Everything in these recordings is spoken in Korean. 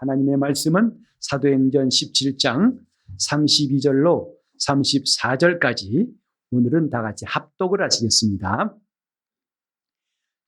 하나님의 말씀은 사도행전 17장 32절로 34절까지 오늘은 다 같이 합독을 하시겠습니다.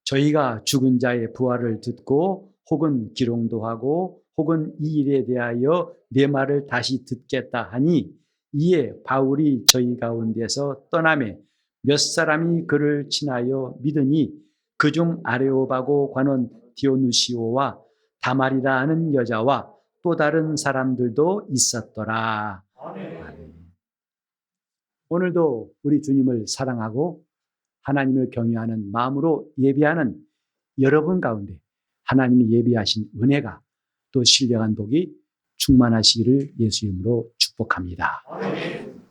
저희가 죽은 자의 부활을 듣고 혹은 기롱도 하고 혹은 이 일에 대하여 내 말을 다시 듣겠다 하니 이에 바울이 저희 가운데서 떠나매 몇 사람이 그를 친하여 믿으니 그중 아레오바고 관원 디오누시오와 다말이라 하는 여자와 또 다른 사람들도 있었더라. 아멘. 오늘도 우리 주님을 사랑하고 하나님을 경외하는 마음으로 예배하는 여러분 가운데 하나님이 예비하신 은혜가 또 신령한 복이 충만하시기를 예수 이름으로 축복합니다. 아멘.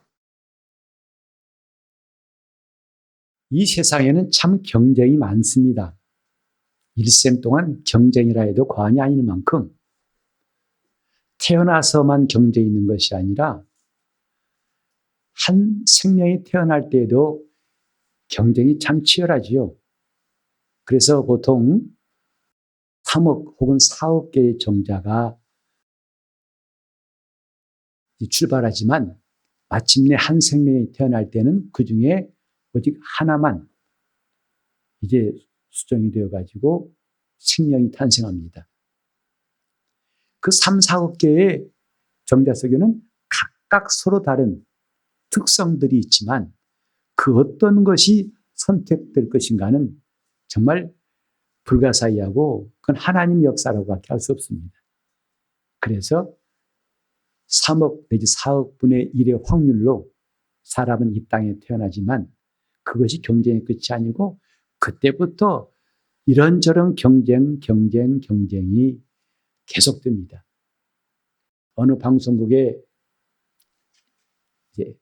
이 세상에는 참 경쟁이 많습니다. 일생 동안 경쟁이라 해도 과언이 아닐 만큼 태어나서만 경쟁이 있는 것이 아니라 한 생명이 태어날 때에도 경쟁이 참 치열하지요. 그래서 보통 3억 혹은 4억 개의 정자가 출발하지만 마침내 한 생명이 태어날 때는 그 중에 오직 하나만 이제 수정이 되어가지고 생명이 탄생합니다. 그 3, 4억 개의 정자 속에는 각각 서로 다른 특성들이 있지만 그 어떤 것이 선택될 것인가는 정말 불가사의하고 그건 하나님 역사라고밖에 할 수 없습니다. 그래서 3억 내지 4억 분의 1의 확률로 사람은 이 땅에 태어나지만 그것이 경쟁의 끝이 아니고 그때부터 이런저런 경쟁이 계속됩니다. 어느 방송국에 이제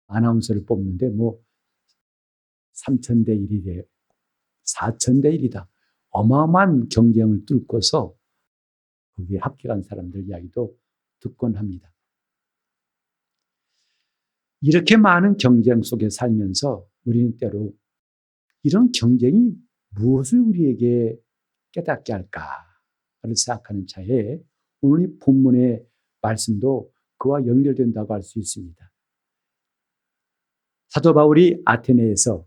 아나운서를 뽑는데 3,000대 1이래, 4,000대 1이다. 어마어마한 경쟁을 뚫고서 거기에 합격한 사람들 이야기도 듣곤 합니다. 이렇게 많은 경쟁 속에 살면서 우리는 때로 이런 경쟁이 무엇을 우리에게 깨닫게 할까를 생각하는 차에 오늘 이 본문의 말씀도 그와 연결된다고 할 수 있습니다. 사도 바울이 아테네에서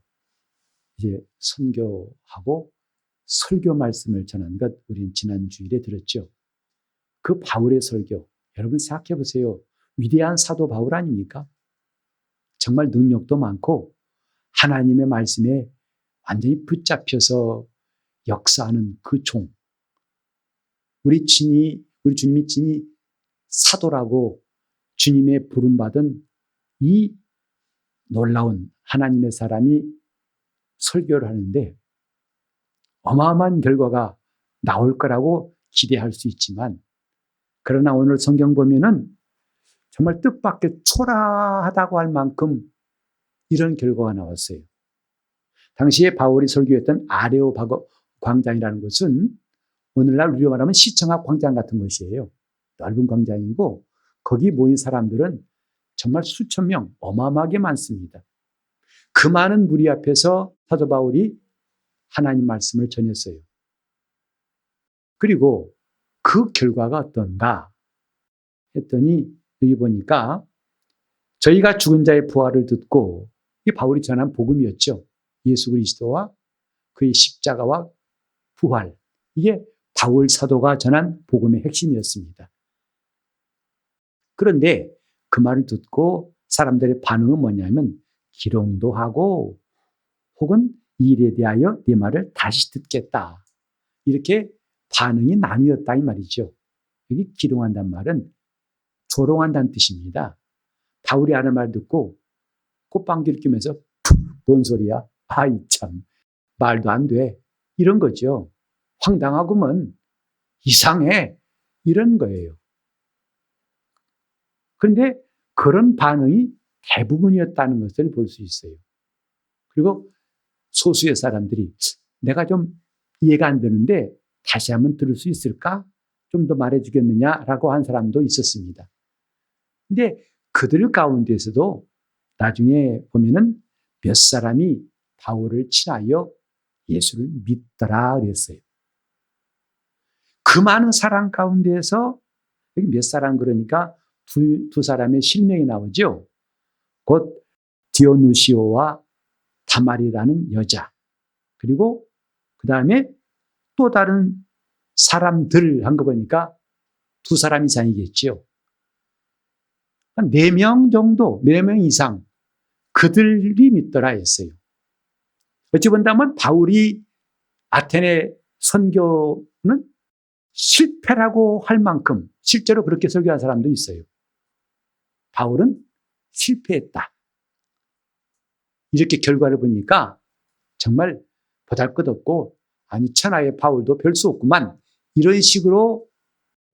이제 선교하고 설교 말씀을 전한 것 우리는 지난 주일에 들었죠. 그 바울의 설교, 여러분 생각해 보세요. 위대한 사도 바울 아닙니까? 정말 능력도 많고 하나님의 말씀에 완전히 붙잡혀서 역사하는 그 종. 우리 주님이 친히 사도라고 주님의 부름받은 이 놀라운 하나님의 사람이 설교를 하는데 어마어마한 결과가 나올 거라고 기대할 수 있지만 그러나 오늘 성경 보면은 정말 뜻밖의 초라하다고 할 만큼 이런 결과가 나왔어요. 당시에 바울이 설교했던 아레오바고 광장이라는 곳은 오늘날 우리로 말하면 시청 앞 광장 같은 곳이에요. 넓은 광장이고 거기 모인 사람들은 정말 수천 명, 어마어마하게 많습니다. 그 많은 무리 앞에서 사도 바울이 하나님 말씀을 전했어요. 그리고 그 결과가 어떤가 했더니 여기 보니까 저희가 죽은 자의 부활을 듣고 이 바울이 전한 복음이었죠. 예수 그리스도와 그의 십자가와 부활. 이게 바울 사도가 전한 복음의 핵심이었습니다. 그런데 그 말을 듣고 사람들의 반응은 뭐냐면 기롱도 하고 혹은 이 일에 대하여 네 말을 다시 듣겠다. 이렇게 반응이 나뉘었다 이 말이죠. 여기 기롱한다는 말은 조롱한다는 뜻입니다. 바울이 하는 말 듣고 꽃방귀를 뀌면서 뭔 소리야? 아이 참 말도 안 돼. 이런 거죠. 황당하구먼. 이상해. 이런 거예요. 그런데 그런 반응이 대부분이었다는 것을 볼 수 있어요. 그리고 소수의 사람들이 내가 좀 이해가 안 되는데 다시 한번 들을 수 있을까? 좀 더 말해주겠느냐라고 한 사람도 있었습니다. 근데 그들 가운데서도 나중에 보면은 몇 사람이 바울을 친하여 예수를 믿더라 그랬어요. 그 많은 사람 가운데에서 여기 몇 사람 그러니까 두 사람의 실명이 나오죠. 곧 디오누시오와 다말이라는 여자. 그리고 그 다음에 또 다른 사람들 한 거 보니까 두 사람 이상이겠죠. 한 4명 정도, 4명 이상 그들이 믿더라 했어요. 어찌 본다면 바울이 아테네 선교는 실패라고 할 만큼 실제로 그렇게 설교한 사람도 있어요. 바울은 실패했다. 이렇게 결과를 보니까 정말 보잘것없고 아니 천하의 바울도 별 수 없구만 이런 식으로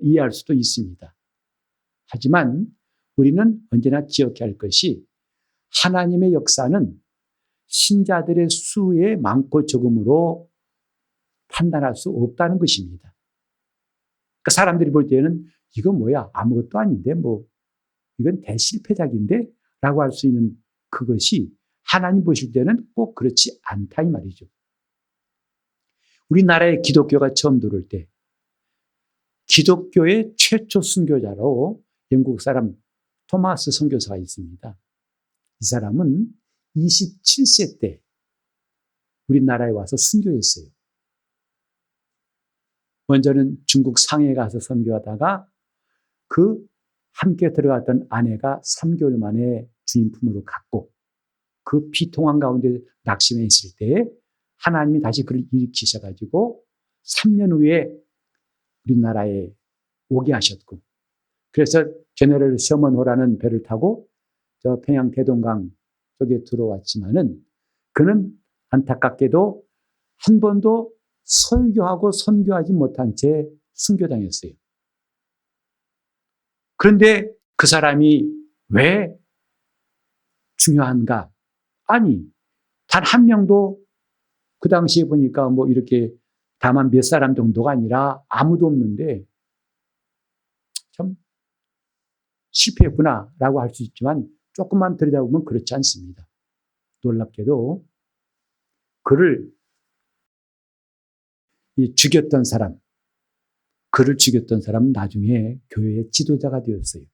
이해할 수도 있습니다. 하지만 우리는 언제나 기억해야 할 것이 하나님의 역사는 신자들의 수의 많고 적음으로 판단할 수 없다는 것입니다. 그러니까 사람들이 볼 때는 이건 뭐야 아무것도 아닌데 뭐 이건 대실패작인데 라고 할 수 있는 그것이 하나님 보실 때는 꼭 그렇지 않다 이 말이죠. 우리나라에 기독교가 처음 들어올 때 기독교의 최초 순교자로 영국 사람 토마스 선교사가 있습니다. 이 사람은 27세 때 우리나라에 와서 순교했어요. 먼저는 중국 상해에 가서 선교하다가 그 함께 들어갔던 아내가 3개월 만에 주님 품으로 갔고 그 비통한 가운데 낙심해 있을 때에 하나님이 다시 그를 일으키셔가지고 3년 후에 우리나라에 오게 하셨고 그래서 제너럴 셔먼호라는 배를 타고 저 평양 대동강 쪽에 들어왔지만은 그는 안타깝게도 한 번도 설교하고 선교하지 못한 채 순교당했어요. 그런데 그 사람이 왜 중요한가? 아니, 단 한 명도 그 당시에 보니까 뭐 이렇게 다만 몇 사람 정도가 아니라 아무도 없는데 참 실패했구나라고 할 수 있지만 조금만 들여다보면 그렇지 않습니다. 놀랍게도 그를 죽였던 사람, 그를 죽였던 사람은 나중에 교회의 지도자가 되었어요.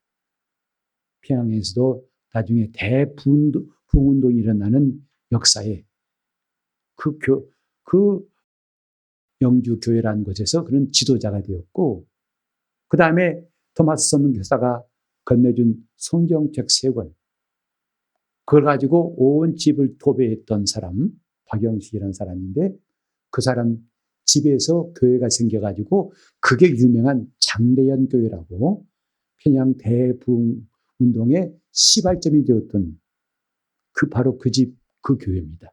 평양에서도 나중에 대부흥운동이 일어나는 역사에 그 영주 교회라는 곳에서 그런 지도자가 되었고 그 다음에 토마스 선교사가 건네준 성경책 3권 그걸 가지고 온 집을 도배했던 사람 박영식이라는 사람인데 그 사람 집에서 교회가 생겨가지고 그게 유명한 장대현 교회라고 평양 대부흥운동의 시발점이 되었던 바로 그 집 그 교회입니다.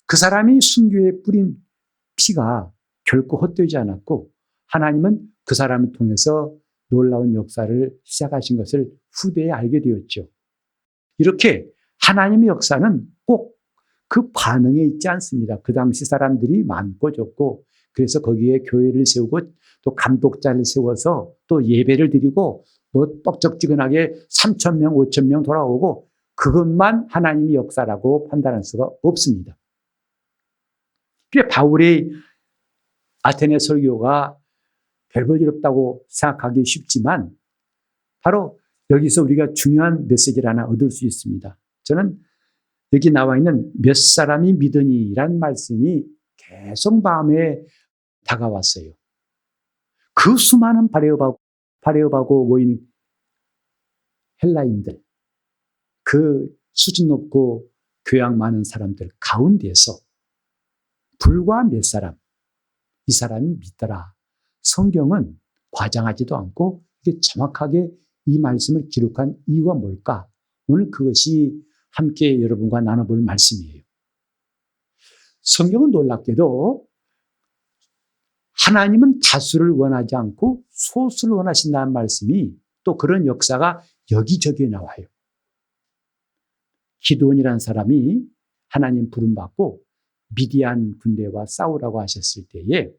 그 사람이 순교에 뿌린 피가 결코 헛되지 않았고 하나님은 그 사람을 통해서 놀라운 역사를 시작하신 것을 후대에 알게 되었죠. 이렇게 하나님의 역사는 꼭 그 반응에 있지 않습니다. 그 당시 사람들이 많고 적고 그래서 거기에 교회를 세우고 또 감독자를 세워서 또 예배를 드리고 뭐 뻑적지근하게 3,000명, 5,000명 돌아오고 그것만 하나님의 역사라고 판단할 수가 없습니다. 그래 바울의 아테네 설교가 별볼일 없다고 생각하기 쉽지만 바로 여기서 우리가 중요한 메시지를 하나 얻을 수 있습니다. 저는 여기 나와 있는 몇 사람이 믿으니라는 말씀이 계속 마음에 다가왔어요. 그 수많은 바레오바고 모인 헬라인들, 그 수준 높고 교양 많은 사람들 가운데서 불과 몇 사람, 이 사람이 믿더라. 성경은 과장하지도 않고 이게 정확하게 이 말씀을 기록한 이유가 뭘까? 오늘 그것이 함께 여러분과 나눠볼 말씀이에요. 성경은 놀랍게도 하나님은 다수를 원하지 않고 소수를 원하신다는 말씀이 또 그런 역사가 여기저기에 나와요. 기드온이라는 사람이 하나님 부름받고 미디안 군대와 싸우라고 하셨을 때에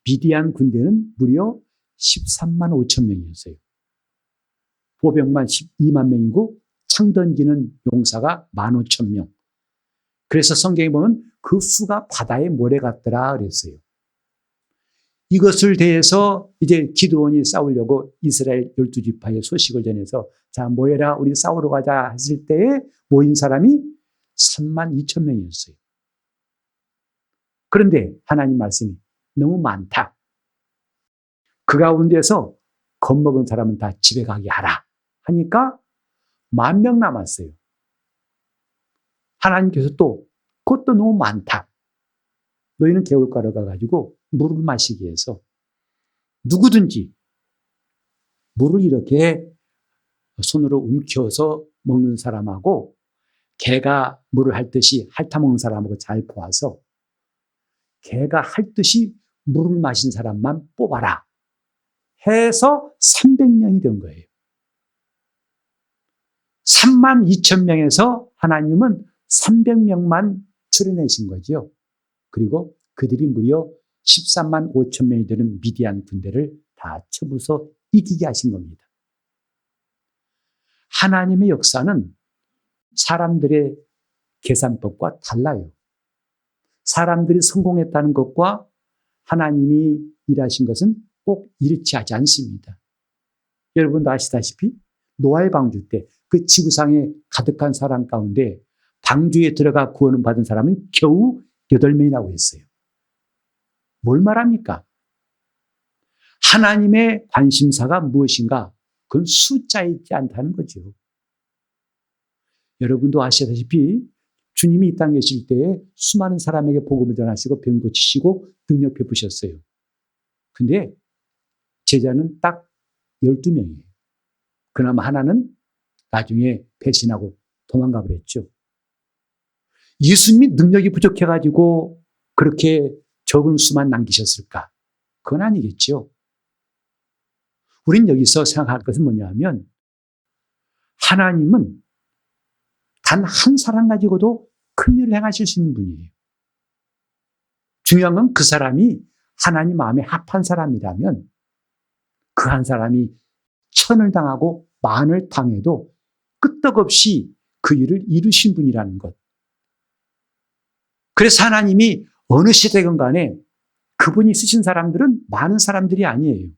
미디안 군대는 무려 13만 5천 명이었어요. 보병만 12만 명이고 창 던지는 용사가 15,000명. 그래서 성경에 보면 그 수가 바다의 모래 같더라 그랬어요. 이것을 대해서 이제 기드온이 싸우려고 이스라엘 12지파의 소식을 전해서 자, 모여라, 우리 싸우러 가자 했을 때에 모인 사람이 32,000명이었어요. 그런데 하나님 말씀이 너무 많다. 그 가운데서 겁먹은 사람은 다 집에 가게 하라 하니까 10,000명 남았어요. 하나님께서 또 그것도 너무 많다. 너희는 개울가로 가가지고 물을 마시기 위해서 누구든지 물을 이렇게 손으로 움켜서 먹는 사람하고 개가 물을 핥듯이 핥아먹는 사람하고 잘 보아서 개가 핥듯이 물을 마신 사람만 뽑아라 해서 300명이 된 거예요. 32,000명에서 하나님은 300명만 추려내신 거죠. 그리고 그들이 무려 135,000명이 되는 미디안 군대를 다 쳐부숴서 이기게 하신 겁니다. 하나님의 역사는 사람들의 계산법과 달라요. 사람들이 성공했다는 것과 하나님이 일하신 것은 꼭 일치하지 않습니다. 여러분도 아시다시피 노아의 방주 때 그 지구상에 가득한 사람 가운데 방주에 들어가 구원을 받은 사람은 겨우 8명이라고 했어요. 뭘 말합니까? 하나님의 관심사가 무엇인가? 그건 숫자에 있지 않다는 거죠. 여러분도 아시다시피 주님이 이 땅에 계실 때에 수많은 사람에게 복음을 전하시고 병 고치시고 능력 베푸셨어요. 근데 제자는 딱 12명이에요. 그나마 하나는 나중에 배신하고 도망가 버렸죠. 예수님이 능력이 부족해가지고 그렇게 적은 수만 남기셨을까? 그건 아니겠죠. 우린 여기서 생각할 것은 뭐냐 하면 하나님은 단 한 사람 가지고도 큰 일을 행하실 수 있는 분이에요. 중요한 건 그 사람이 하나님 마음에 합한 사람이라면 그 한 사람이 1000을 당하고 10,000을 당해도 끄떡없이 그 일을 이루신 분이라는 것. 그래서 하나님이 어느 시대건 간에 그분이 쓰신 사람들은 많은 사람들이 아니에요.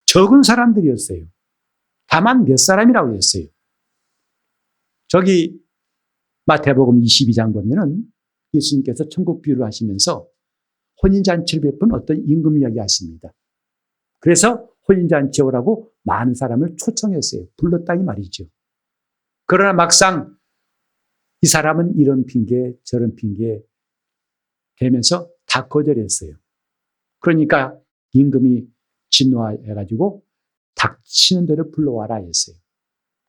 적은 사람들이었어요. 다만 몇 사람이라고 했어요. 저기 마태복음 22장 보면은 예수님께서 천국 비유를 하시면서 혼인잔치를 베푼 어떤 임금 이야기 하십니다. 그래서 혼인잔치에 오라고 많은 사람을 초청했어요. 불렀다 이 말이죠. 그러나 막상 이 사람은 이런 핑계 저런 핑계 대면서 다 거절했어요. 그러니까 임금이 진노해가지고 닥치는 대로 불러와라 했어요.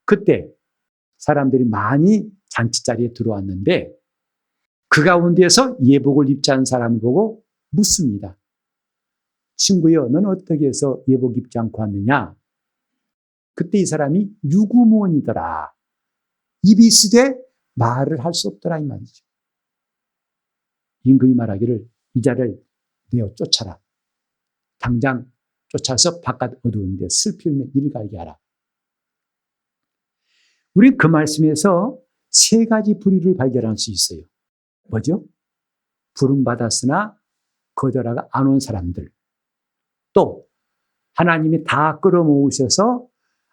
그때 사람들이 많이 잔치자리에 들어왔는데 그 가운데에서 예복을 입지 않은 사람을 보고 묻습니다. 친구여, 너는 어떻게 해서 예복 입지 않고 왔느냐? 그때 이 사람이 유구무원이더라. 입이 있으되 말을 할 수 없더라 이 말이죠. 임금이 말하기를 이 자를 내어 쫓아라. 당장 쫓아서 바깥 어두운데 슬피 울며 이를 갈게 하라. 우린 그 말씀에서 3가지 부류를 발견할 수 있어요. 뭐죠? 부름받았으나 거절하가 안 온 사람들. 또 하나님이 다 끌어모으셔서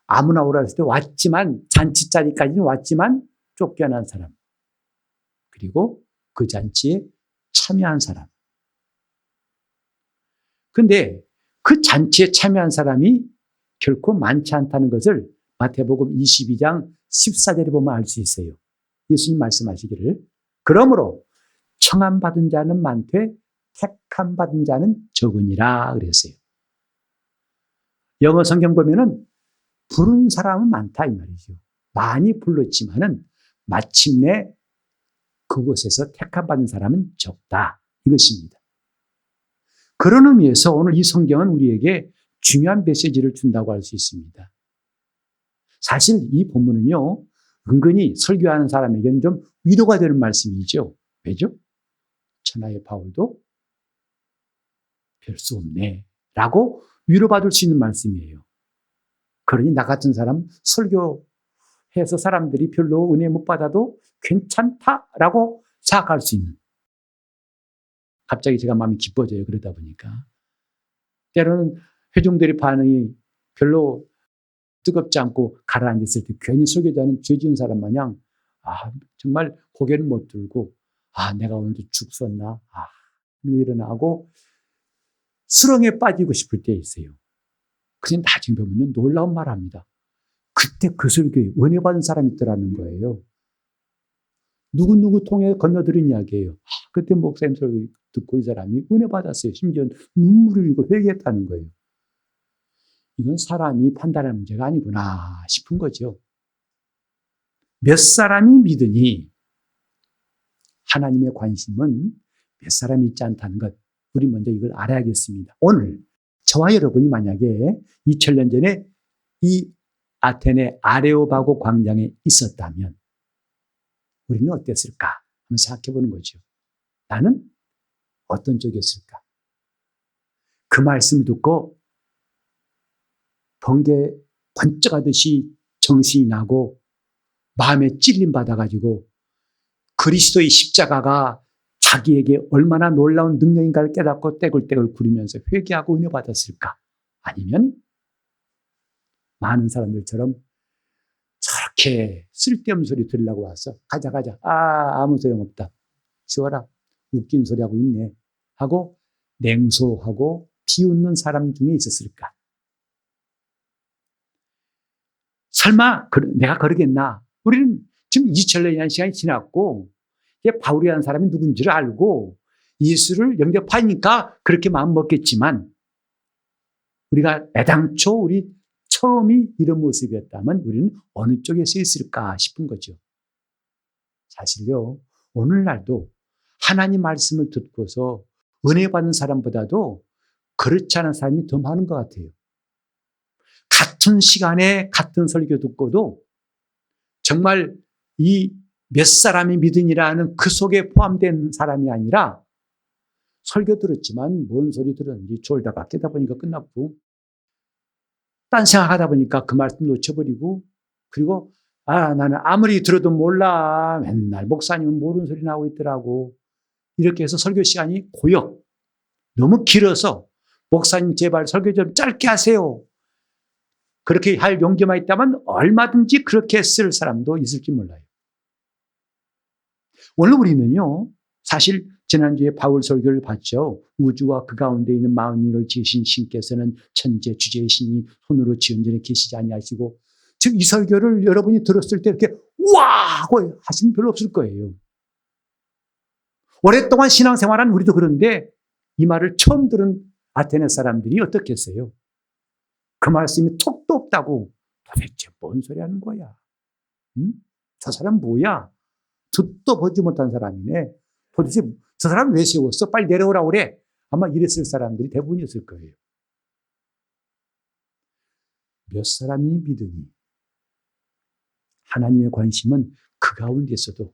아무나 오라 했을 때 왔지만 잔치자리까지는 왔지만 쫓겨난 사람. 그리고 그 잔치에 참여한 사람. 근데 그 잔치에 참여한 사람이 결코 많지 않다는 것을 마태복음 22장 14절에 보면 알 수 있어요. 예수님 말씀하시기를 그러므로 청함받은 자는 많되 택함받은 자는 적으니라 그랬어요. 영어 성경 보면은 부른 사람은 많다 이 말이죠. 많이 불렀지만은 마침내 그곳에서 택함받은 사람은 적다 이것입니다. 그런 의미에서 오늘 이 성경은 우리에게 중요한 메시지를 준다고 할 수 있습니다. 사실 이 본문은요, 은근히 설교하는 사람에게는 좀 위로가 되는 말씀이죠. 왜죠? 천하의 바울도 별 수 없네 라고 위로받을 수 있는 말씀이에요. 그러니 나 같은 사람 설교해서 사람들이 별로 은혜 못 받아도 괜찮다라고 생각할 수 있는. 갑자기 제가 마음이 기뻐져요. 그러다 보니까. 때로는 회중들의 반응이 별로 뜨겁지 않고 가라앉았을 때 괜히 설교자는 죄 지은 사람 마냥 정말 고개를 못 들고 내가 오늘도 죽 썼나? 일어나고 수렁에 빠지고 싶을 때 있어요. 그런데 나중에 보면 놀라운 말 합니다. 그때 그 설교에 은혜 받은 사람이 있더라는 거예요. 누구 통해 건너들은 이야기예요. 그때 목사님 설교 듣고 이 사람이 은혜 받았어요. 심지어 눈물을 흘리고 회개했다는 거예요. 이건 사람이 판단하는 문제가 아니구나 싶은 거죠. 몇 사람이 믿으니 하나님의 관심은 몇 사람이 있지 않다는 것. 우리 먼저 이걸 알아야겠습니다. 오늘 저와 여러분이 만약에 2000년 전에 이 아테네 아레오바고 광장에 있었다면 우리는 어땠을까? 한번 생각해 보는 거죠. 나는 어떤 쪽이었을까? 그 말씀을 듣고 번개 번쩍하듯이 정신이 나고 마음에 찔림 받아가지고 그리스도의 십자가가 자기에게 얼마나 놀라운 능력인가를 깨닫고 떼굴떼굴 구르면서 회개하고 은혜 받았을까? 아니면 많은 사람들처럼 저렇게 쓸데없는 소리 들으려고 와서 가자 아무 소용없다 쉬워라 웃긴 소리 하고 있네 하고 냉소하고 비웃는 사람 중에 있었을까? 설마 내가 그러겠나? 우리는 지금 2000년이라는 시간이 지났고 이게 바울이라는 사람이 누군지를 알고 예수를 영접하니까 그렇게 마음 먹겠지만 우리가 애당초 우리 처음이 이런 모습이었다면 우리는 어느 쪽에 서 있을까 싶은 거죠. 사실요, 오늘날도 하나님 말씀을 듣고서 은혜 받는 사람보다도 그렇지 않은 사람이 더 많은 것 같아요. 같은 시간에 같은 설교 듣고도 정말 이 몇 사람이 믿으니라는 그 속에 포함된 사람이 아니라 설교 들었지만 뭔 소리 들었는지 졸다가 깨다 보니까 끝났고 딴 생각하다 보니까 그 말씀 놓쳐버리고 그리고 나는 아무리 들어도 몰라 맨날 목사님은 모르는 소리 나오고 있더라고 이렇게 해서 설교 시간이 고요 너무 길어서 목사님 제발 설교 좀 짧게 하세요 그렇게 할 용기만 있다면 얼마든지 그렇게 쓸 사람도 있을지 몰라요. 오늘 우리는요, 사실 지난주에 바울 설교를 봤죠. 우주와 그 가운데 있는 만유를 지으신 신께서는 천재 주제의 신이 손으로 지은 전에 계시지 아니하시고 즉 이 설교를 여러분이 들었을 때 이렇게 와! 하고 하시면 별로 없을 거예요. 오랫동안 신앙생활한 우리도 그런데 이 말을 처음 들은 아테네 사람들이 어떻겠어요? 그 말씀이 톡도 없다고 도대체 뭔 소리 하는 거야? 응? 저 사람 뭐야? 듣도 보지 못한 사람이네. 도대체 저 사람 왜 세웠어? 빨리 내려오라고 그래. 아마 이랬을 사람들이 대부분이었을 거예요. 몇 사람이 믿으니 하나님의 관심은 그 가운데서도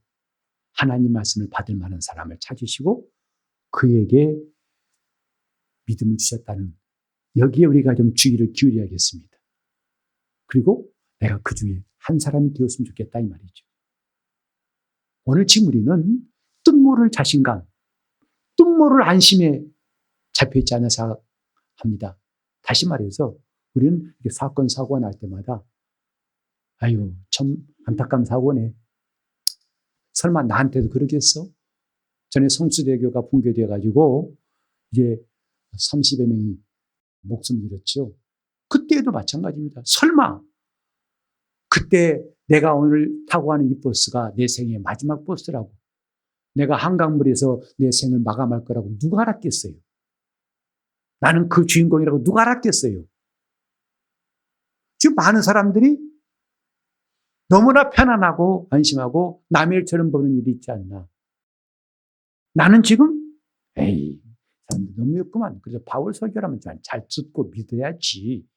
하나님 말씀을 받을 만한 사람을 찾으시고 그에게 믿음을 주셨다는 여기에 우리가 좀 주의를 기울여야겠습니다. 그리고 내가 그 중에 한 사람이 되었으면 좋겠다 이 말이죠. 오늘 지금 우리는 뜻모를 자신감, 뜻모를 안심에 잡혀있지 않아 생각합니다. 다시 말해서 우리는 이렇게 사건, 사고가 날 때마다 참 안타까운 사고네. 설마 나한테도 그러겠어? 전에 성수대교가 붕괴되어가지고 이제 30여 명이 목숨을 잃었죠. 그때도 마찬가지입니다. 설마 그때 내가 오늘 타고 가는 이 버스가 내 생의 마지막 버스라고 내가 한강물에서 내 생을 마감할 거라고 누가 알았겠어요? 나는 그 주인공이라고 누가 알았겠어요? 지금 많은 사람들이 너무나 편안하고 안심하고 남의 일처럼 보는 일이 있지 않나. 나는 지금 사람들 너무 없구만. 그래서 바울 설교라면 잘 듣고 믿어야지.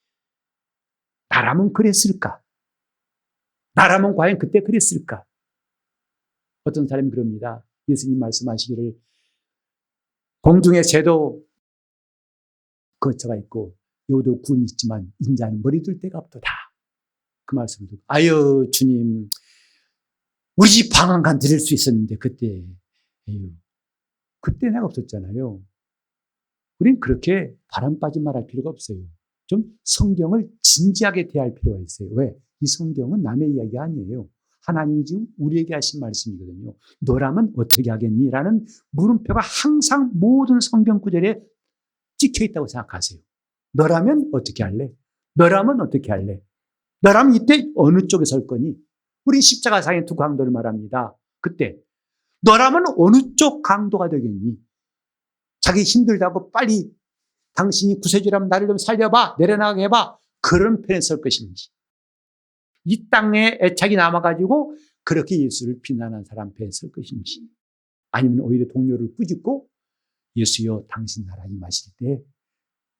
나라면 그랬을까? 나라면 과연 그때 그랬을까? 어떤 사람이 그럽니다. 예수님 말씀하시기를 공중에 새도 거처가 있고 여도 굴이 있지만 인자는 머리 둘 데가 없도다. 그 말씀을 듣고 주님 우리 집 방한간 드릴 수 있었는데 그때 내가 없었잖아요. 우린 그렇게 바람 빠진 말할 필요가 없어요. 좀 성경을 진지하게 대할 필요가 있어요. 왜? 이 성경은 남의 이야기 아니에요. 하나님이 지금 우리에게 하신 말씀이거든요. 너라면 어떻게 하겠니? 라는 물음표가 항상 모든 성경 구절에 찍혀 있다고 생각하세요. 너라면 어떻게 할래? 너라면 어떻게 할래? 너라면 이때 어느 쪽에 설 거니? 우리 십자가상의 두 강도를 말합니다. 그때 너라면 어느 쪽 강도가 되겠니? 자기 힘들다고 빨리 당신이 구세주라면 나를 좀 살려봐, 내려나가게 해봐, 그런 편에 설 것인지, 이 땅에 애착이 남아가지고 그렇게 예수를 비난한 사람 편에 설 것인지, 아니면 오히려 동료를 꾸짖고 예수여 당신 나라 임하실 때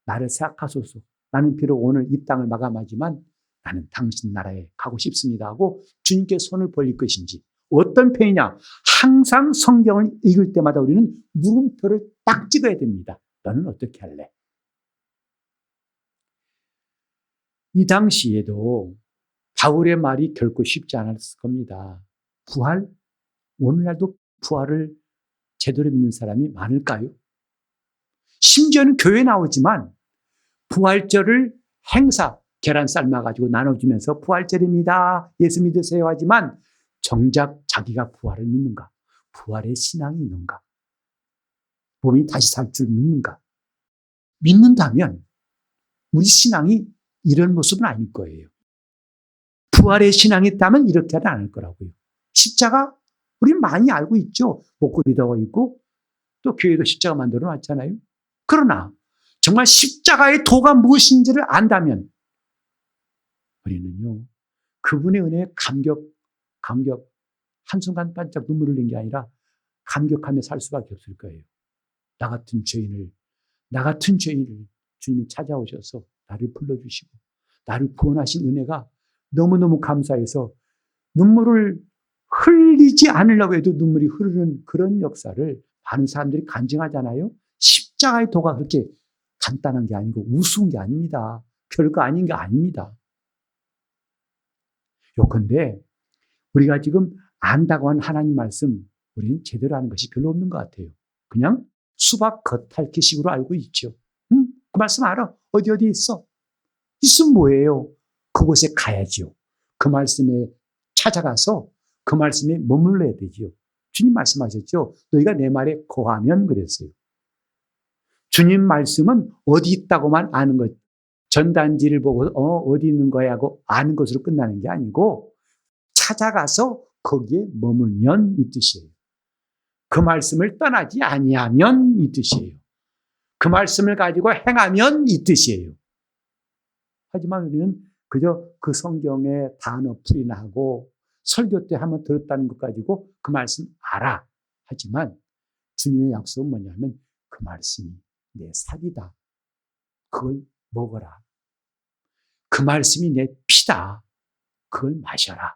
나를 생각하소서. 나는 비록 오늘 이 땅을 마감하지만 나는 당신 나라에 가고 싶습니다 하고 주님께 손을 벌릴 것인지, 어떤 편이냐? 항상 성경을 읽을 때마다 우리는 물음표를 딱 찍어야 됩니다. 너는 어떻게 할래? 이 당시에도 바울의 말이 결코 쉽지 않았을 겁니다. 부활? 오늘날도 부활을 제대로 믿는 사람이 많을까요? 심지어는 교회에 나오지만 부활절을 행사, 계란 삶아가지고 나눠주면서 부활절입니다, 예수 믿으세요 하지만 정작 자기가 부활을 믿는가? 부활의 신앙이 있는가? 몸이 다시 살 줄 믿는가? 믿는다면 우리 신앙이 이런 모습은 아닐 거예요. 부활의 신앙이 있다면 이렇게 하지 않을 거라고요. 십자가 우리 많이 알고 있죠. 목걸이도 있고 또 교회도 십자가 만들어 놨잖아요. 그러나 정말 십자가의 도가 무엇인지를 안다면 우리는요, 그분의 은혜에 감격, 한순간 반짝 눈물을 흘린 게 아니라 감격하며 살 수밖에 없을 거예요. 나 같은 죄인을 주님이 찾아오셔서 나를 불러주시고 나를 구원하신 은혜가 너무너무 감사해서 눈물을 흘리지 않으려고 해도 눈물이 흐르는 그런 역사를 많은 사람들이 간증하잖아요. 십자가의 도가 그렇게 간단한 게 아니고 우스운 게 아닙니다. 별거 아닌 게 아닙니다. 요컨대 우리가 지금 안다고 한 하나님 말씀, 우리는 제대로 아는 것이 별로 없는 것 같아요. 그냥 수박 겉핥기식으로 알고 있죠. 그 말씀 알아. 어디 있어? 있으면 뭐예요? 그곳에 가야지요. 그 말씀에 찾아가서 그 말씀에 머물러야 되지요. 주님 말씀하셨죠. 너희가 내 말에 거하면 그랬어요. 주님 말씀은 어디 있다고만 아는 것, 전단지를 보고 어디 있는 거야 하고 아는 것으로 끝나는 게 아니고 찾아가서 거기에 머물면 이 뜻이에요. 그 말씀을 떠나지 아니하면 이 뜻이에요. 그 말씀을 가지고 행하면 이 뜻이에요. 하지만 우리는 그저 그 성경의 단어 풀이나 하고 설교 때 한번 들었다는 것 가지고 그 말씀 알아. 하지만 주님의 약속은 뭐냐면 그 말씀이 내 살이다. 그걸 먹어라. 그 말씀이 내 피다. 그걸 마셔라.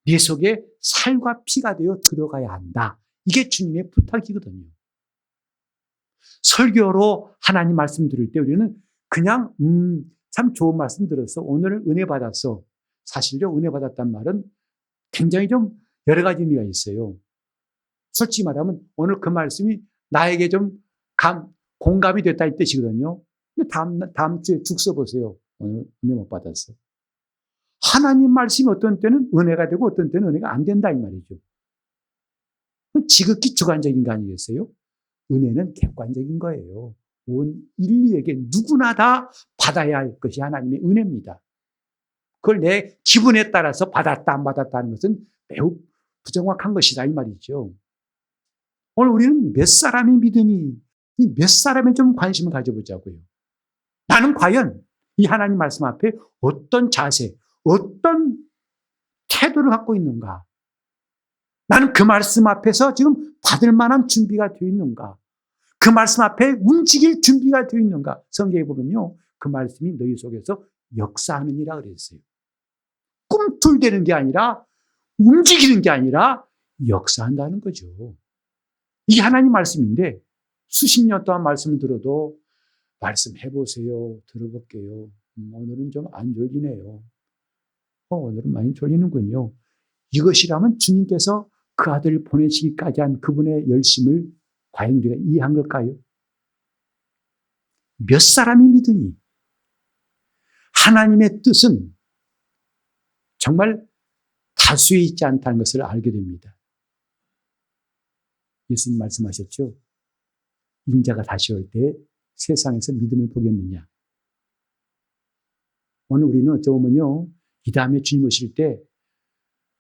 네 속에 살과 피가 되어 들어가야 한다. 이게 주님의 부탁이거든요. 설교로 하나님 말씀 들을 때 우리는 그냥 참 좋은 말씀 들었어. 오늘 은혜 받았어. 사실요, 은혜 받았단 말은 굉장히 좀 여러 가지 의미가 있어요. 솔직히 말하면 오늘 그 말씀이 나에게 좀 공감이 됐다 이 뜻이거든요. 근데 다음 주에 죽 써보세요. 오늘 은혜 못 받았어. 하나님 말씀이 어떤 때는 은혜가 되고 어떤 때는 은혜가 안 된다 이 말이죠. 지극히 주관적인 거 아니겠어요? 은혜는 객관적인 거예요. 온 인류에게 누구나 다 받아야 할 것이 하나님의 은혜입니다. 그걸 내 기분에 따라서 받았다 안 받았다 하는 것은 매우 부정확한 것이다 이 말이죠. 오늘 우리는 몇 사람이 믿으니 이 몇 사람에 좀 관심을 가져보자고요. 나는 과연 이 하나님 말씀 앞에 어떤 자세, 어떤 태도를 갖고 있는가? 나는 그 말씀 앞에서 지금 받을 만한 준비가 되어 있는가? 그 말씀 앞에 움직일 준비가 되어 있는가? 성경에 보면요, 그 말씀이 너희 속에서 역사하느니라 그랬어요. 꿈틀대는 게 아니라 움직이는 게 아니라 역사한다는 거죠. 이게 하나님 말씀인데 수십 년 동안 말씀을 들어도 말씀해보세요. 들어볼게요. 오늘은 좀 안 졸리네요. 오늘은 많이 졸리는군요. 이것이라면 주님께서 그 아들을 보내시기까지 한 그분의 열심을 과연 우리가 이해한 걸까요? 몇 사람이 믿으니 하나님의 뜻은 정말 다수에 있지 않다는 것을 알게 됩니다. 예수님 말씀하셨죠. 인자가 다시 올 때 세상에서 믿음을 보겠느냐. 오늘 우리는 어쩌면요, 이 다음에 주님 오실 때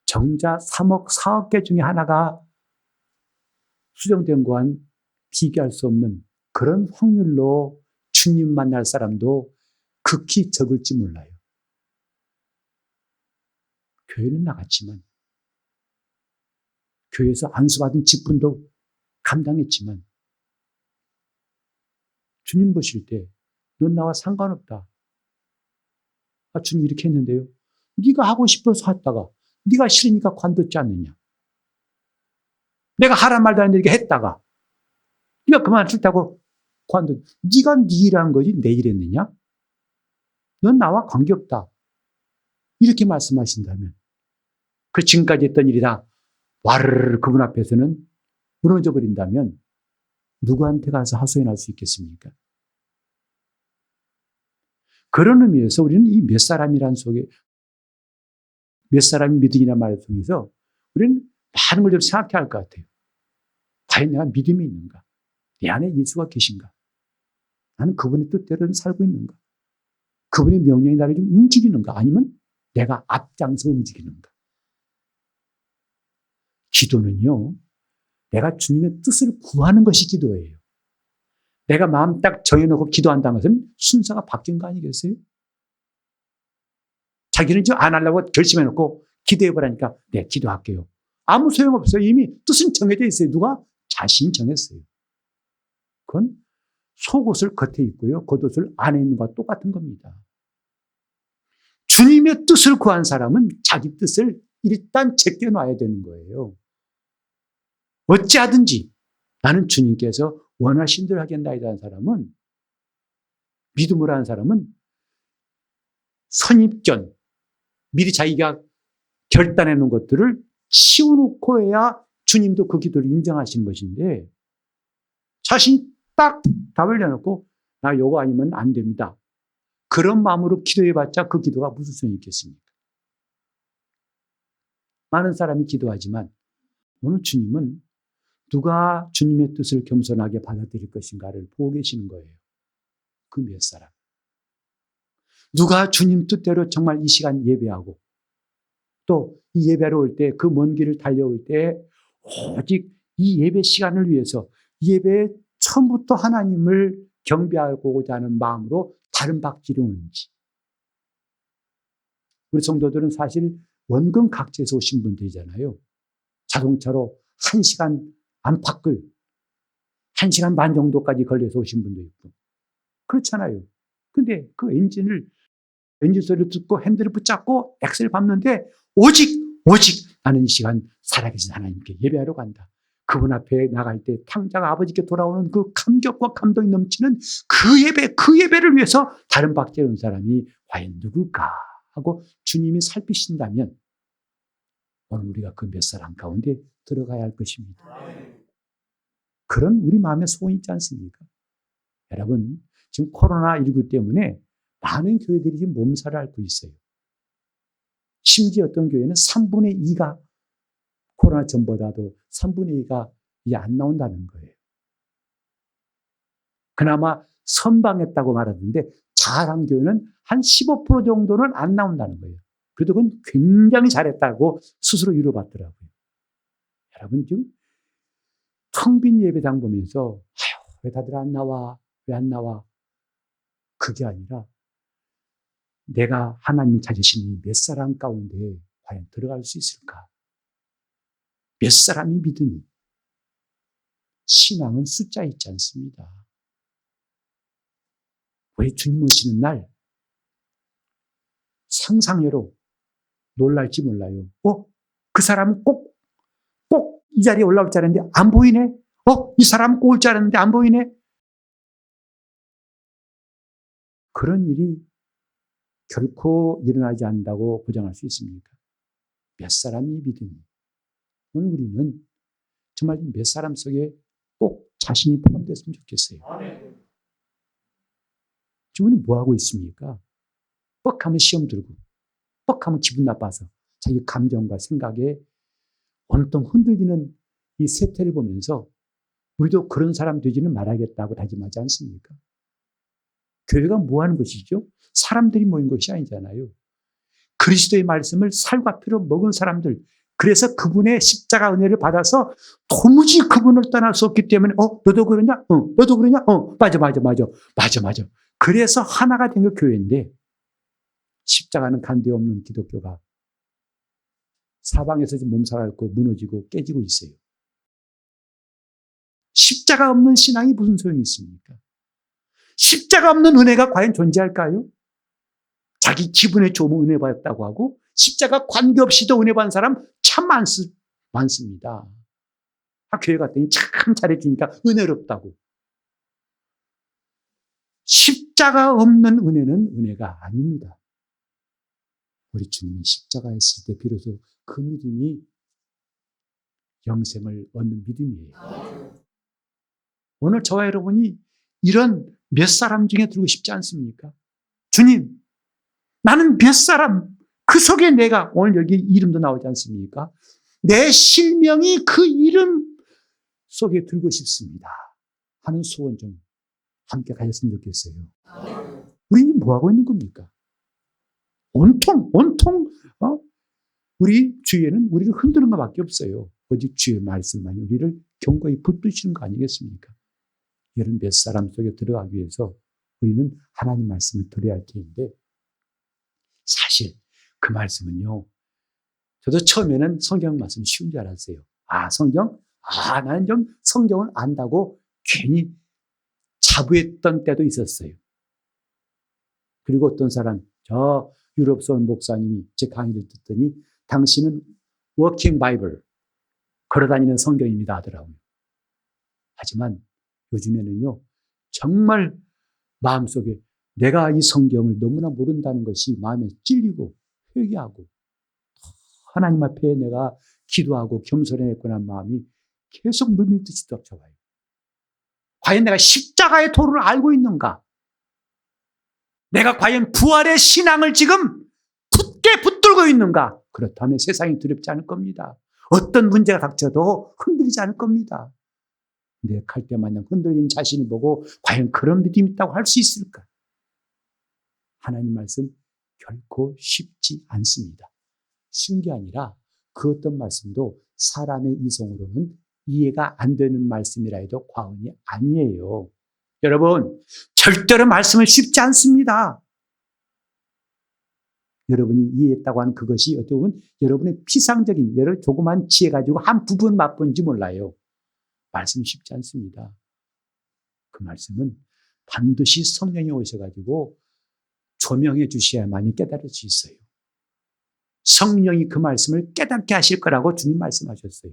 정자 3억, 4억 개 중에 하나가 수정된 거와는 비교할 수 없는 그런 확률로 주님 만날 사람도 극히 적을지 몰라요. 교회는 나갔지만, 교회에서 안수받은 직분도 감당했지만, 주님 보실 때 넌 나와 상관없다. 아, 주님 이렇게 했는데요. 네가 하고 싶어서 했다가 네가 싫으니까 관뒀지 않느냐. 내가 하란 말도 안 되게 했다가 네가 그만 싫다고 관뒀. 네가 네 일한 거지 내 일했느냐? 넌 나와 관계없다. 이렇게 말씀하신다면 그 지금까지 했던 일이 다 와르르 그분 앞에서는 무너져 버린다면 누구한테 가서 하소연할 수 있겠습니까? 그런 의미에서 우리는 이 몇 사람이란 속에 몇 사람이 믿으니란 말을 통해서 우리는 많은 걸 좀 생각해야 할 것 같아요. 과연 내가 믿음이 있는가? 내 안에 예수가 계신가? 나는 그분의 뜻대로 살고 있는가? 그분의 명령이 나를 좀 움직이는가? 아니면 내가 앞장서 움직이는가? 기도는요, 내가 주님의 뜻을 구하는 것이 기도예요. 내가 마음 딱 정해놓고 기도한다는 것은 순서가 바뀐 거 아니겠어요? 자기는 지금 안 하려고 결심해놓고 기도해보라니까 네, 기도할게요. 아무 소용없어요. 이미 뜻은 정해져 있어요. 누가? 자신이 정했어요. 그건 속옷을 겉에 입고요. 겉옷을 안에 있는 것과 똑같은 겁니다. 주님의 뜻을 구한 사람은 자기 뜻을 일단 제껴놔야 되는 거예요. 어찌하든지 나는 주님께서 원하신 대로 하겠나이다 하는 사람은, 믿음으로 하는 사람은 선입견, 미리 자기가 결단해 놓은 것들을 치워놓고 해야 주님도 그 기도를 인정하시는 것인데, 자신이 딱 답을 내놓고 나 요거 아니면 안 됩니다. 그런 마음으로 기도해봤자 그 기도가 무슨 소용이 있겠습니까? 많은 사람이 기도하지만 오늘 주님은 누가 주님의 뜻을 겸손하게 받아들일 것인가를 보고 계시는 거예요. 그 몇 사람. 누가 주님 뜻대로 정말 이 시간 예배하고 또 이 예배로 올 때 그 먼 길을 달려올 때 오직 이 예배 시간을 위해서 예배에 처음부터 하나님을 경배하고자 하는 마음으로 다른 박질이 오는지. 우리 성도들은 사실 원근 각지에서 오신 분들이잖아요. 자동차로 1시간 안팎을 1시간 반 정도까지 걸려서 오신 분도 있고 그렇잖아요. 근데 그 엔진 소리를 듣고 핸들을 붙잡고 엑셀을 밟는데 오직 나는 이 시간 살아계신 하나님께 예배하러 간다. 그분 앞에 나갈 때 탕자가 아버지께 돌아오는 그 감격과 감동이 넘치는 그 예배를 위해서 다른 박제에 온 사람이 과연 누굴까 하고 주님이 살피신다면 오늘 우리가 그 몇 사람 가운데 들어가야 할 것입니다. 그런 우리 마음에 소원이 있지 않습니까? 여러분, 지금 코로나19 때문에 많은 교회들이 지금 몸살을 앓고 있어요. 심지어 어떤 교회는 3분의 2가 코로나 전보다도 3분의 2가 이제 안 나온다는 거예요. 그나마 선방했다고 말하는데 잘한 교회는 한 15% 정도는 안 나온다는 거예요. 그래도 그건 굉장히 잘했다고 스스로 위로받더라고요. 여러분 지금 텅 빈 예배당 보면서 아유, 왜 다들 안 나와? 왜 안 나와? 그게 아니라 내가 하나님이 찾으신 이 몇 사람 가운데 과연 들어갈 수 있을까? 몇 사람이 믿으니? 신앙은 숫자 있지 않습니다. 왜 주님 오시는 날 상상외로 놀랄지 몰라요. 그 사람은 꼭 이 자리에 올라올 줄 알았는데 안 보이네? 이 사람은 꼭 올 줄 알았는데 안 보이네? 그런 일이 결코 일어나지 않는다고 보장할 수 있습니까? 몇 사람이 믿으니? 오늘 우리는 정말 몇 사람 속에 꼭 자신이 포함됐으면 좋겠어요. 기분이 뭐하고 있습니까? 뻑하면 시험 들고, 뻑하면 기분 나빠서 자기 감정과 생각에 온통 흔들리는 이 세태를 보면서 우리도 그런 사람 되지는 말아야겠다고 다짐하지 않습니까? 교회가 뭐 하는 것이죠? 사람들이 모인 것이 아니잖아요. 그리스도의 말씀을 살과 피로 먹은 사람들, 그래서 그분의 십자가 은혜를 받아서 도무지 그분을 떠날 수 없기 때문에 너도 그러냐? 너도 그러냐? 맞아. 그래서 하나가 된 게 교회인데 십자가는 간대 없는 기독교가 사방에서 지금 몸살 앓고 무너지고 깨지고 있어요. 십자가 없는 신앙이 무슨 소용이 있습니까? 십자가 없는 은혜가 과연 존재할까요? 자기 기분에 좋으면 은혜 받았다고 하고 십자가 관계없이도 은혜 받은 사람 참 많습니다. 교회 갔더니 참 잘해주니까 은혜롭다고. 십자가 없는 은혜는 은혜가 아닙니다. 우리 주님이 십자가에 있을 때 비로소 그 믿음이 영생을 얻는 믿음이에요. 오늘 저와 여러분이 이런 몇 사람 중에 들고 싶지 않습니까? 주님, 나는 몇 사람, 그 속에 내가, 오늘 여기 이름도 나오지 않습니까? 내 실명이 그 이름 속에 들고 싶습니다 하는 소원 좀 함께 가졌으면 좋겠어요. 우리는 뭐하고 있는 겁니까? 온통 우리 주위에는 우리를 흔드는 것밖에 없어요. 오직 주의 말씀만이 우리를 견고히 붙드시는 거 아니겠습니까? 이런 몇 사람 속에 들어가기 위해서 우리는 하나님 말씀을 들어야 할 텐데 사실 그 말씀은요. 저도 처음에는 성경 말씀 쉬운 줄 알았어요. 나는 좀 성경을 안다고 괜히 자부했던 때도 있었어요. 그리고 어떤 사람, 저 유럽서 목사님이 제 강의를 듣더니 당신은 워킹 바이블, 걸어다니는 성경입니다 하더라고요. 하지만 요즘에는요, 정말 마음속에 내가 이 성경을 너무나 모른다는 것이 마음에 찔리고 회개하고 하나님 앞에 내가 기도하고 겸손했구나 하는 마음이 계속 물밀듯이 덮쳐와요. 과연 내가 십자가의 도를 알고 있는가? 내가 과연 부활의 신앙을 지금 굳게 붙들고 있는가? 그렇다면 세상이 두렵지 않을 겁니다. 어떤 문제가 닥쳐도 흔들리지 않을 겁니다. 내 칼때 마냥 흔들리는 자신을 보고 과연 그런 믿음이 있다고 할 수 있을까? 하나님 말씀 결코 쉽지 않습니다. 쉬운 게 아니라 그 어떤 말씀도 사람의 이성으로는 이해가 안 되는 말씀이라 해도 과언이 아니에요. 여러분, 절대로 말씀은 쉽지 않습니다. 여러분이 이해했다고 하는 그것이 어떻게 보면 여러분의 피상적인 여러 조그만 지혜 가지고 한 부분 맛본지 몰라요. 말씀이 쉽지 않습니다. 그 말씀은 반드시 성령이 오셔가지고 조명해 주셔야만이 깨달을 수 있어요. 성령이 그 말씀을 깨닫게 하실 거라고 주님 말씀하셨어요.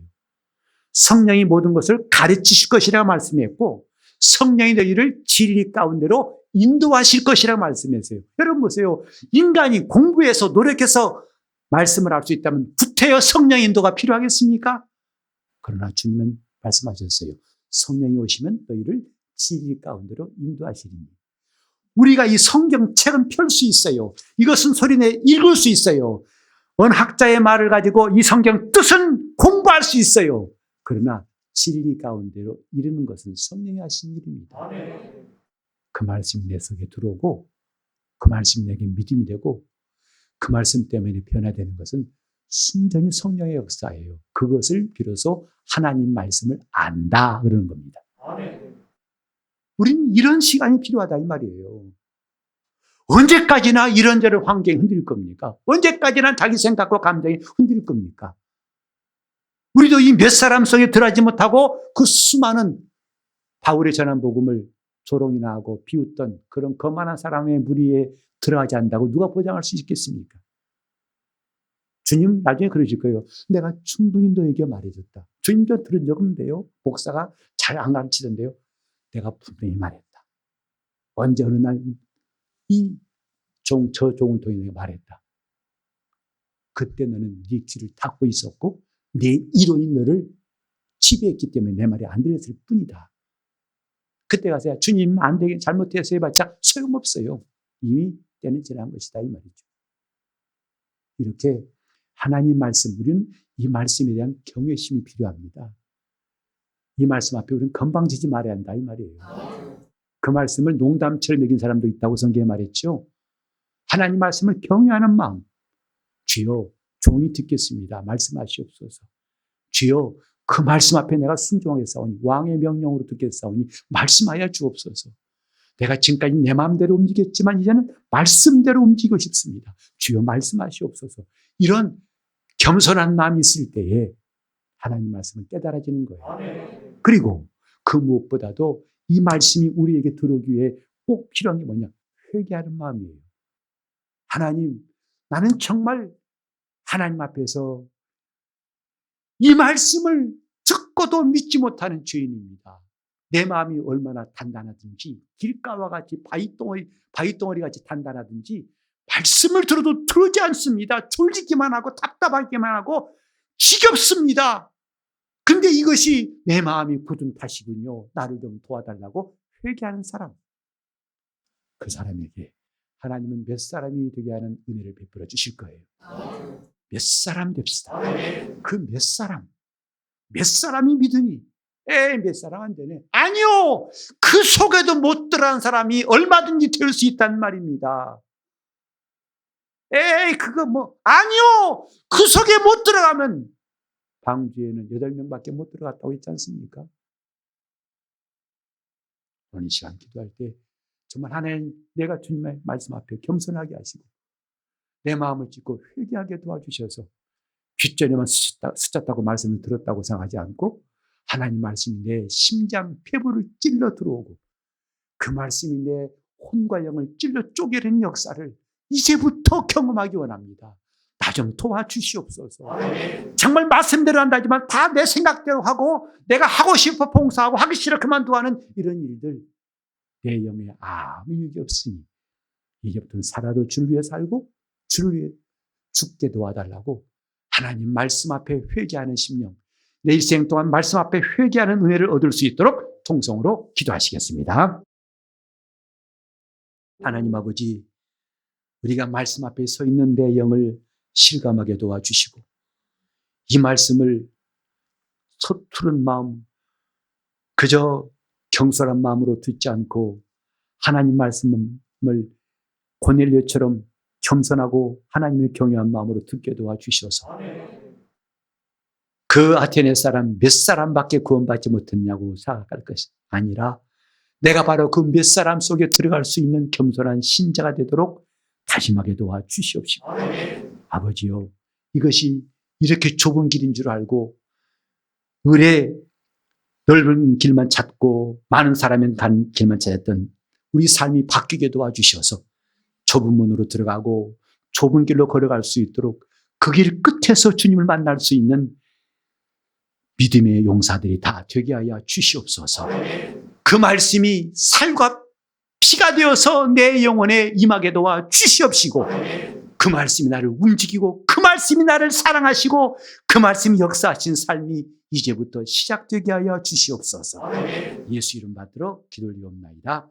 성령이 모든 것을 가르치실 것이라고 말씀했고 성령이 너희를 진리 가운데로 인도하실 것이라고 말씀했어요. 여러분 보세요. 인간이 공부해서 노력해서 말씀을 할 수 있다면 구태여 성령 인도가 필요하겠습니까? 그러나 주님은 말씀하셨어요. 성령이 오시면 너희를 진리 가운데로 인도하시리니. 우리가 이 성경책은 펼 수 있어요. 이것은 소리내 읽을 수 있어요. 어느 학자의 말을 가지고 이 성경 뜻은 공부할 수 있어요. 그러나 진리 가운데로 이르는 것은 성령이 하신 일입니다. 그 말씀이 내 속에 들어오고 그 말씀이 내게 믿음이 되고 그 말씀 때문에 변화되는 것은 순전히 성령의 역사예요. 그것을 비로소 하나님 말씀을 안다 그러는 겁니다. 우리는 이런 시간이 필요하다 이 말이에요. 언제까지나 이런저런 환경이 흔들릴 겁니까? 언제까지나 자기 생각과 감정이 흔들릴 겁니까? 우리도 이 몇 사람 속에 들어가지 못하고 그 수많은 바울의 전한 복음을 조롱이나 하고 비웃던 그런 거만한 사람의 무리에 들어가지 않는다고 누가 보장할 수 있겠습니까? 주님 나중에 그러실 거예요. 내가 충분히 너에게 말해줬다. 주님도 들은 적 없는데요. 목사가 잘 안 가르치던데요. 내가 분명히 말했다. 언제 어느 날 저 종을 통해 내가 말했다. 그때 너는 네 귀를 닫고 있었고 내 이론이 너를 지배했기 때문에 내 말이 안 들렸을 뿐이다. 그때 가서 주님 안 되게 잘못해서 해봤자 소용없어요. 이미 때는 지난 것이다 이 말이죠. 이렇게 하나님 말씀, 우리는 이 말씀에 대한 경외심이 필요합니다. 이 말씀 앞에 우리는 건방지지 말아야 한다 이 말이에요. 그 말씀을 농담처럼 여긴 사람도 있다고 성경에 말했죠. 하나님 말씀을 경외하는 마음. 주여 종이 듣겠습니다. 말씀하시옵소서. 주여 그 말씀 앞에 내가 순종하겠사오니 왕의 명령으로 듣겠사오니 말씀하여 주옵소서. 내가 지금까지 내 마음대로 움직였지만 이제는 말씀대로 움직이고 싶습니다. 주여 말씀하시옵소서. 이런 겸손한 마음이 있을 때에 하나님 말씀을 깨달아지는 거예요. 그리고 그 무엇보다도 이 말씀이 우리에게 들어오기 위해 꼭 필요한 게 뭐냐? 회개하는 마음이에요. 하나님, 나는 정말 하나님 앞에서 이 말씀을 듣고도 믿지 못하는 죄인입니다. 내 마음이 얼마나 단단하든지 길가와 같이 바위덩어리 같이 단단하든지 말씀을 들어도 들지 않습니다. 졸리기만 하고 답답하기만 하고 지겹습니다. 근데 이것이 내 마음이 굳은 탓이군요. 나를 좀 도와달라고 회개하는 사람. 그 사람에게 하나님은 몇 사람이 되게 하는 은혜를 베풀어 주실 거예요. 몇 사람 됩시다. 그 몇 사람이 믿으니 몇 사람 안 되네. 아니요. 그 속에도 못 들어간 사람이 얼마든지 될 수 있단 말입니다. 아니요. 그 속에 못 들어가면 방주에는 8명밖에 못 들어갔다고 했지 않습니까? 오늘 이 시간 기도할 때 정말 하나님, 내가 주님의 말씀 앞에 겸손하게 하시고 내 마음을 찢고 회개하게 도와주셔서 귓전에만 스쳤다고 말씀을 들었다고 생각하지 않고 하나님 말씀이 내 심장 폐부를 찔러 들어오고 그 말씀이 내 혼과 영을 찔러 쪼개는 역사를 이제부터 경험하기 원합니다. 나 좀 도와주시옵소서. 정말 말씀대로 한다지만 다 내 생각대로 하고 내가 하고 싶어 봉사하고 하기 싫어 그만두고 하는 이런 일들 내 영에 아무 유익이 없으니 이제부터는 살아도 주를 위해 살고 주를 위해 죽게 도와달라고 하나님 말씀 앞에 회개하는 심령, 내 일생 동안 말씀 앞에 회개하는 은혜를 얻을 수 있도록 통성으로 기도하시겠습니다. 하나님 아버지, 우리가 말씀 앞에 서 있는 내 영을 실감하게 도와주시고 이 말씀을 서투른 마음, 그저 경솔한 마음으로 듣지 않고 하나님 말씀을 고넬료처럼 겸손하고 하나님을 경외한 마음으로 듣게 도와주셔서 그 아테네 사람 몇 사람밖에 구원받지 못했냐고 생각할 것이 아니라 내가 바로 그 몇 사람 속에 들어갈 수 있는 겸손한 신자가 되도록 다짐하게 도와주시옵시고 아버지요, 이것이 이렇게 좁은 길인 줄 알고 을의 넓은 길만 찾고 많은 사람이 간 길만 찾았던 우리 삶이 바뀌게 도와주셔서 좁은 문으로 들어가고 좁은 길로 걸어갈 수 있도록 그 길 끝에서 주님을 만날 수 있는 믿음의 용사들이 다 되게 하여 주시옵소서. 그 말씀이 살과 피가 되어서 내 영혼에 임하게 도와 주시옵시고 그 말씀이 나를 움직이고 그 말씀이 나를 사랑하시고 그 말씀이 역사하신 삶이 이제부터 시작되게 하여 주시옵소서. 예수 이름 받들어 기도를 드리옵나이다.